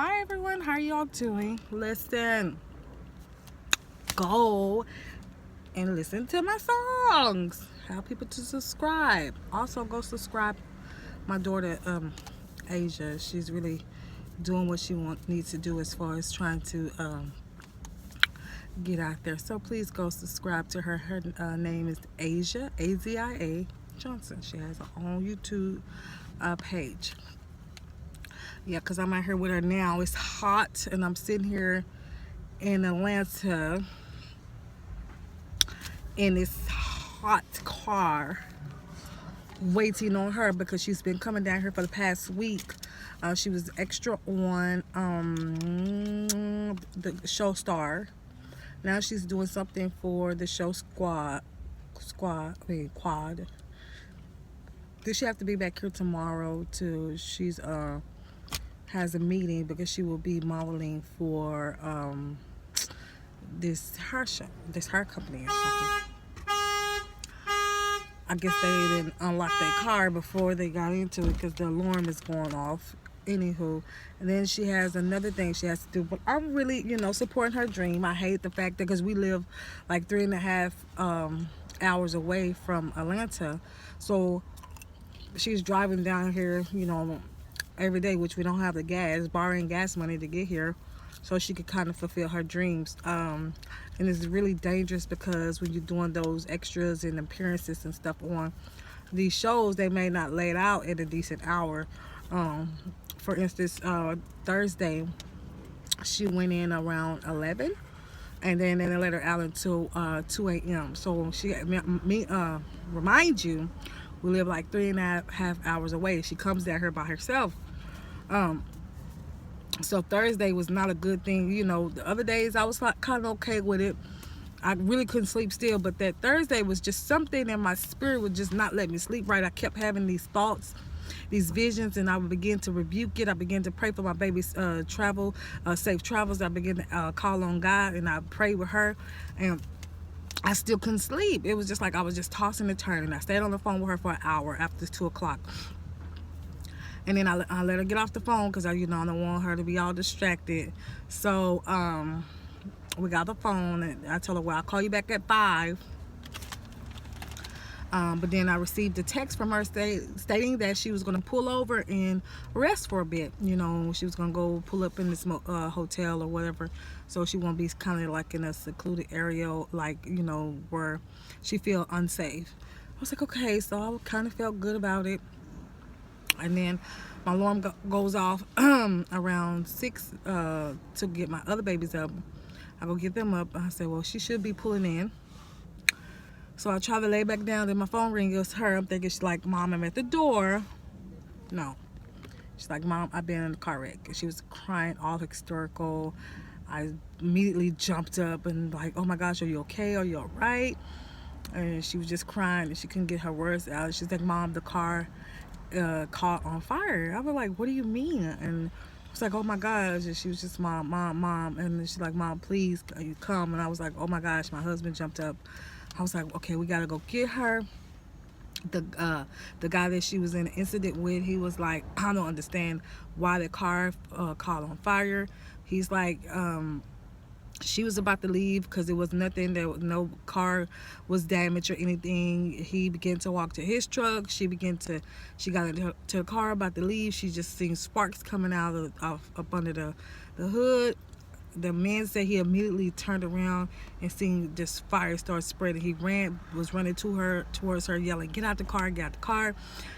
Hi everyone, how are y'all doing? Listen, go and listen to my songs. How people to subscribe. Also go subscribe my daughter Asia. She's really doing what she needs to do as far as trying to get out there. So please go subscribe to her. Her name is Asia, Azia Johnson. She has her own YouTube page. Yeah, because I'm out here with her now. It's hot and I'm sitting here in Atlanta in this hot car waiting on her because she's been coming down here for the past week. She was extra on the show Star. Now she's doing something for the show Quad. Does she have to be back here tomorrow to she's has a meeting because she will be modeling for this hair show, this hair company or something. I guess they didn't unlock their car before they got into it because the alarm is going off. Anywho, and then she has another thing she has to do. But I'm really, supporting her dream. I hate the fact that because we live like 3.5 hours away from Atlanta, so she's driving down here, every day, which we don't have the gas, borrowing gas money to get here, so she could kind of fulfill her dreams. And it's really dangerous because when you're doing those extras and appearances and stuff on these shows, they may not lay it out at a decent hour. For instance, Thursday, she went in around 11, and then they let her out until 2 a.m. So she remind you, we live like 3.5 hours away. She comes down here by herself. So Thursday was not a good thing. The other days I was like kind of okay with it. I really couldn't sleep still, but that Thursday was just something in my spirit would just not let me sleep right. I kept having these thoughts, these visions, and I would begin to rebuke it. I began to pray for my baby's safe travels. I began to call on God, and I prayed with her, and I still couldn't sleep. It was just like I was just tossing and turning. I stayed on the phone with her for an hour after 2 o'clock. And then I let her get off the phone because I don't want her to be all distracted. So we got the phone, and I told her, well, I'll call you back at 5. But then I received a text from her stating that she was going to pull over and rest for a bit. She was going to go pull up in this hotel or whatever, so she won't be kind of like in a secluded area, like, where she feel unsafe. I was like, okay, so I kind of felt good about it. And then my alarm goes off around 6 to get my other babies up. I go get them up. I say, well, she should be pulling in. So I try to lay back down, then my phone rings. It's her. I'm thinking she's like, Mom, I'm at the door. No. She's like, Mom, I've been in a car wreck. And she was crying, all hysterical. I immediately jumped up and like, oh my gosh, are you okay? Are you all right? And she was just crying and she couldn't get her words out. She's like, Mom, the car caught on fire. I was like, what do you mean? And I was like, oh my gosh. And she was just, Mom. And she's like, Mom, please, you come. And I was like, oh my gosh, my husband jumped up. I was like, okay, we gotta go get her. The guy that she was in an incident with, he was like, I don't understand why the car caught on fire. He's like, she was about to leave because there was nothing, no car was damaged or anything. He began to walk to his truck. She got into the car about to leave. She just seen sparks coming out up under the hood. The man said he immediately turned around and seen this fire start spreading. He was running towards her, yelling, get out the car, get out the car.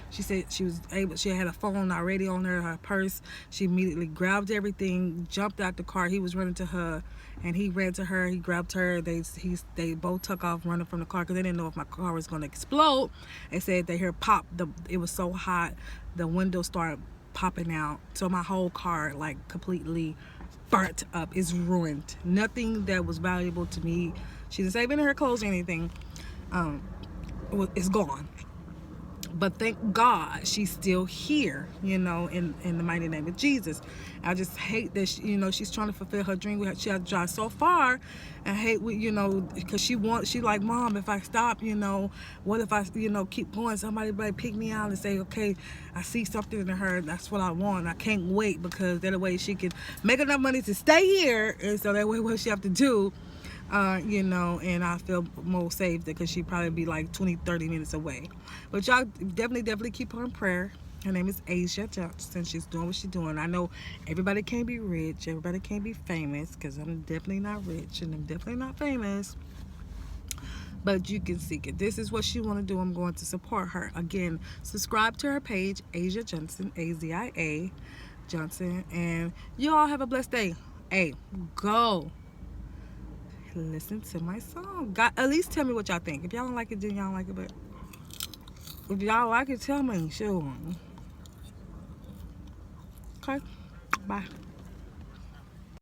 She said she had a phone already on her purse. She immediately grabbed everything, jumped out the car. He was running to her, and he ran to her. He grabbed her. They both took off running from the car because they didn't know if my car was going to explode. They said they heard pop. It was so hot, the window started popping out. So my whole car like completely burnt up. Is ruined. Nothing that was valuable to me, she didn't save any of her clothes or anything, is gone. but thank God she's still here, you know, in the mighty name of Jesus. I just hate that she, you know, she's trying to fulfill her dream. She has to drive so far, and hate, you know, because she like, Mom, if I stop, you know, what if I, you know, keep going, somebody might pick me out and say, okay, I see something in her, that's what I want, I can't wait, because that way she can make enough money to stay here, and so that way what she have to do, you know, and I feel more safe because she'd probably be like 20-30 minutes away. But y'all definitely keep her in prayer. Her name is Asia Johnson. She's doing what she's doing. I know everybody can't be rich, everybody can't be famous, because I'm definitely not rich and I'm definitely not famous, but you can seek it. This is what she want to do. I'm going to support her. Again, subscribe to her page, Asia Johnson, Azia Johnson, and you all have a blessed day. Hey, go listen to my song. God, at least tell me what y'all think. If y'all don't like it, then y'all don't like it. But if y'all like it, tell me. Sure. Okay. Bye.